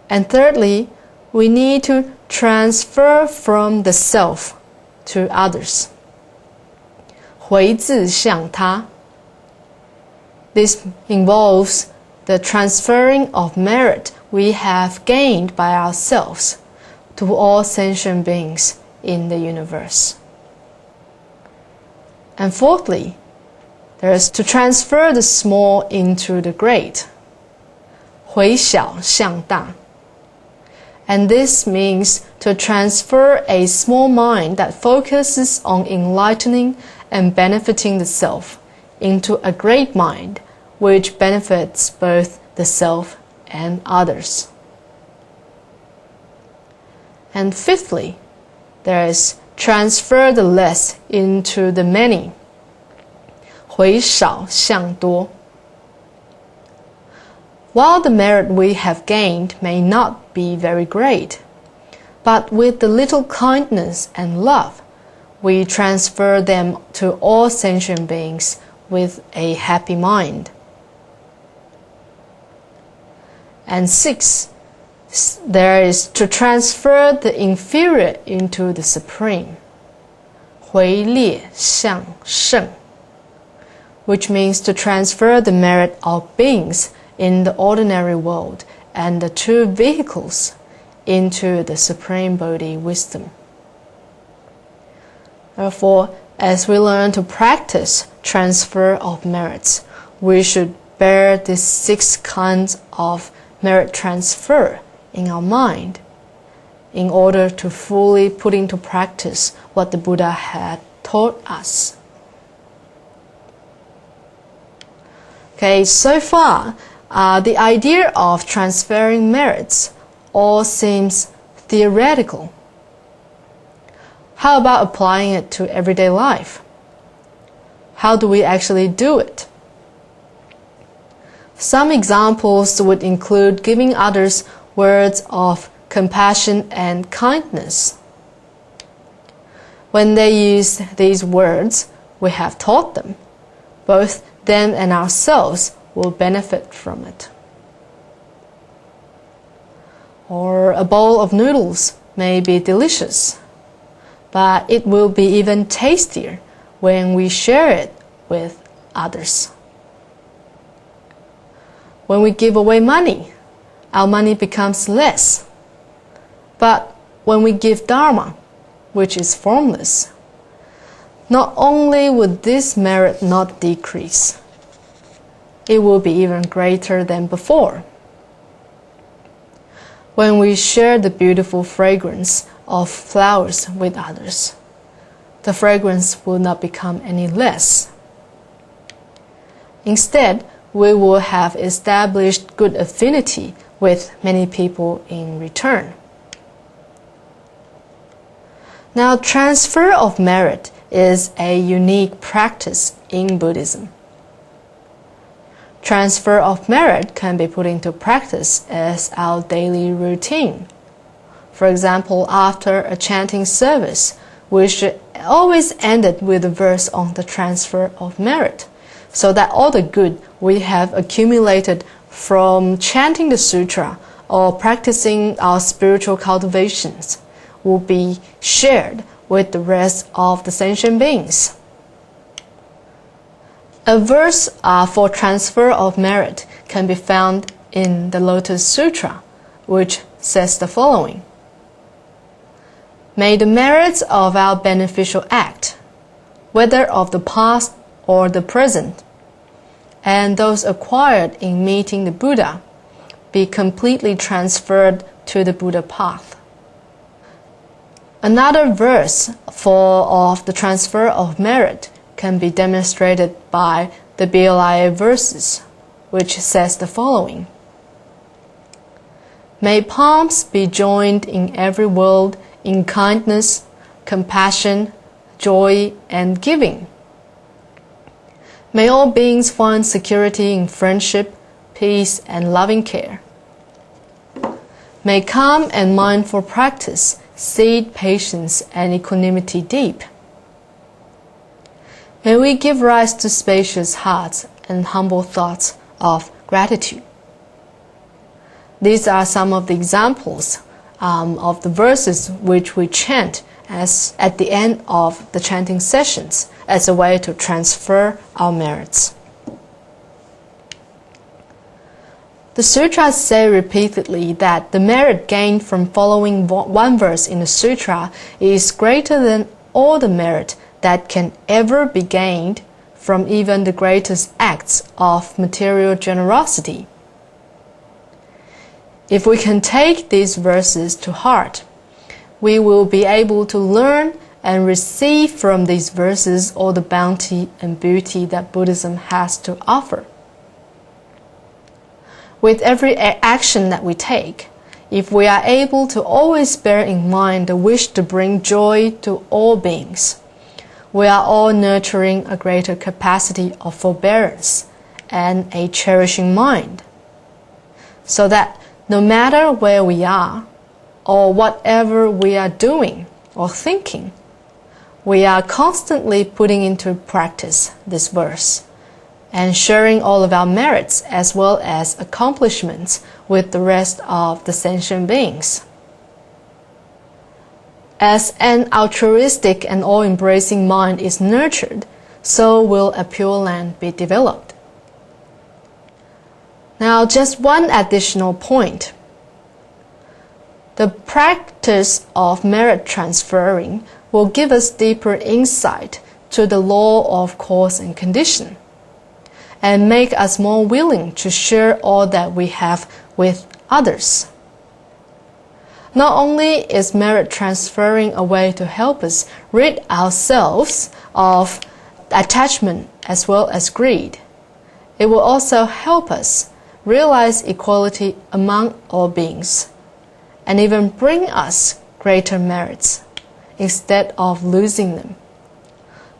And thirdly, we need to transfer from the self to others. 回自向他. This involves the transferring of merit we have gained by ourselves to all sentient beings in the universe. And fourthly, there is to transfer the small into the great. 回小向大. And this means to transfer a small mind that focuses on enlightening and benefiting the self into a great mind which benefits both the self and others. And fifthly, there is transfer the less into the many. 回少向多. While the merit we have gained may not be very great, but with the little kindness and love, we transfer them to all sentient beings with a happy mind. And six, there is to transfer the inferior into the supreme. 回劣向圣. Which means to transfer the merit of beings in the ordinary world and the two vehicles into the Supreme Bodhi wisdom. Therefore, as we learn to practice transfer of merits, we should bear these 6 kinds of merit transfer in our mind in order to fully put into practice what the Buddha had taught us. Okay, so far, the idea of transferring merits all seems theoretical. How about applying it to everyday life? How do we actually do it? Some examples would include giving others words of compassion and kindness. When they use these words we have taught them, both them and ourselves will benefit from it. Or a bowl of noodles may be delicious, but it will be even tastier when we share it with others. When we give away money, our money becomes less. But when we give Dharma, which is formless, not only would this merit not decrease, it will be even greater than before. When we share the beautiful fragrance of flowers with others, the fragrance will not become any less. Instead, we will have established good affinity with many people in return. Now, transfer of merit is a unique practice in Buddhism. Transfer of merit can be put into practice as our daily routine. For example, after a chanting service, we should always end it with a verse on the transfer of merit, so that all the good we have accumulated from chanting the sutra or practicing our spiritual cultivations will be shared with the rest of the sentient beings. A verse for transfer of merit can be found in the Lotus Sutra, which says the following: May the merits of our beneficial act, whether of the past or the present, and those acquired in meeting the Buddha, be completely transferred to the Buddha path. Another verse of the transfer of merit can be demonstrated by the BLIA verses, which says the following: May palms be joined in every world in kindness, compassion, joy, and giving. May all beings find security in friendship, peace, and loving care. May calm and mindful practice seed patience and equanimity deep. May we give rise to spacious hearts and humble thoughts of gratitude. These are some of the examples of the verses which we chant as at the end of the chanting sessions as a way to transfer our merits. The sutras say repeatedly that the merit gained from following one verse in the sutra is greater than all the merit that can ever be gained from even the greatest acts of material generosity. If we can take these verses to heart, we will be able to learn and receive from these verses all the bounty and beauty that Buddhism has to offer. With every action that we take, if we are able to always bear in mind the wish to bring joy to all beings, we are all nurturing a greater capacity of forbearance and a cherishing mind, so that no matter where we are or whatever we are doing or thinking, we are constantly putting into practice this verse and sharing all of our merits as well as accomplishments with the rest of the sentient beings. As an altruistic and all-embracing mind is nurtured, so will a Pure Land be developed. Now, just one additional point. The practice of merit transferring will give us deeper insight to the law of cause and condition, and make us more willing to share all that we have with others. Not only is merit transferring a way to help us rid ourselves of attachment as well as greed, it will also help us realize equality among all beings, and even bring us greater merits instead of losing them,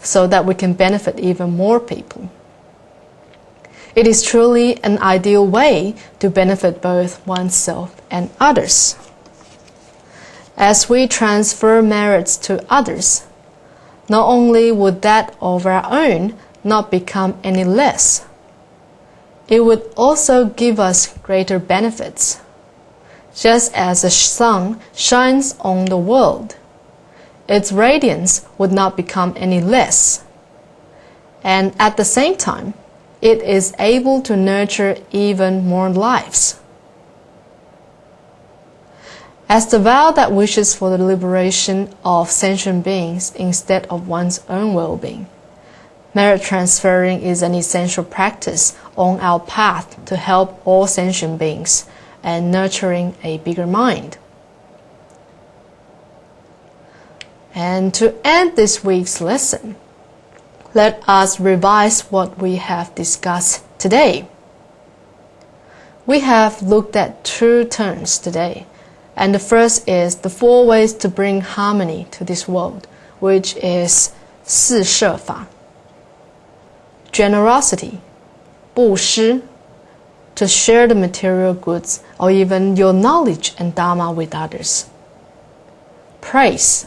so that we can benefit even more people. It is truly an ideal way to benefit both oneself and others. As we transfer merits to others, not only would that of our own not become any less, it would also give us greater benefits. Just as the sun shines on the world, its radiance would not become any less. And at the same time, it is able to nurture even more lives. As the vow that wishes for the liberation of sentient beings instead of one's own well-being, merit transferring is an essential practice on our path to help all sentient beings and nurturing a bigger mind. And to end this week's lesson, let us revise what we have discussed today. We have looked at 2 terms today, and the first is the 4 ways to bring harmony to this world, which is 四摄法. Generosity, 布施, to share the material goods or even your knowledge and dharma with others. Praise,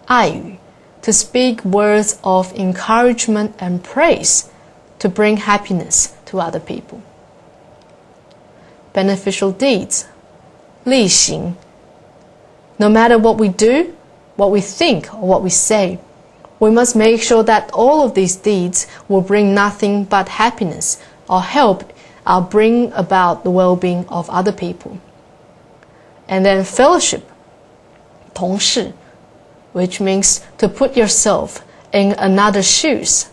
爱语, to speak words of encouragement and praise to bring happiness to other people. Beneficial deeds, 力行. No matter what we do, what we think, or what we say, we must make sure that all of these deeds will bring nothing but happiness or help bring about the well-being of other people. And then fellowship, 同事, which means to put yourself in another's shoes.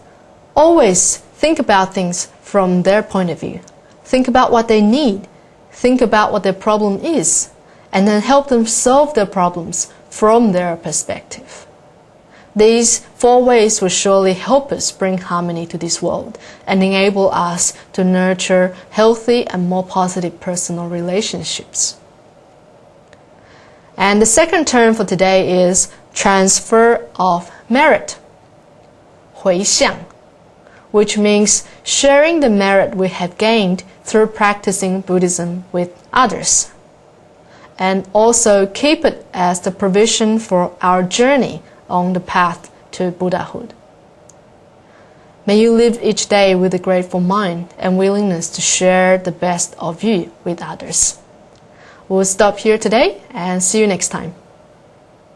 Always think about things from their point of view. Think about what they need. Think about what their problem is, and then help them solve their problems from their perspective. These 4 ways will surely help us bring harmony to this world and enable us to nurture healthy and more positive personal relationships. And the second term for today is transfer of merit, 回向, which means sharing the merit we have gained through practicing Buddhism with others, and also keep it as the provision for our journey on the path to Buddhahood. May you live each day with a grateful mind and willingness to share the best of you with others. We'll stop here today and see you next time.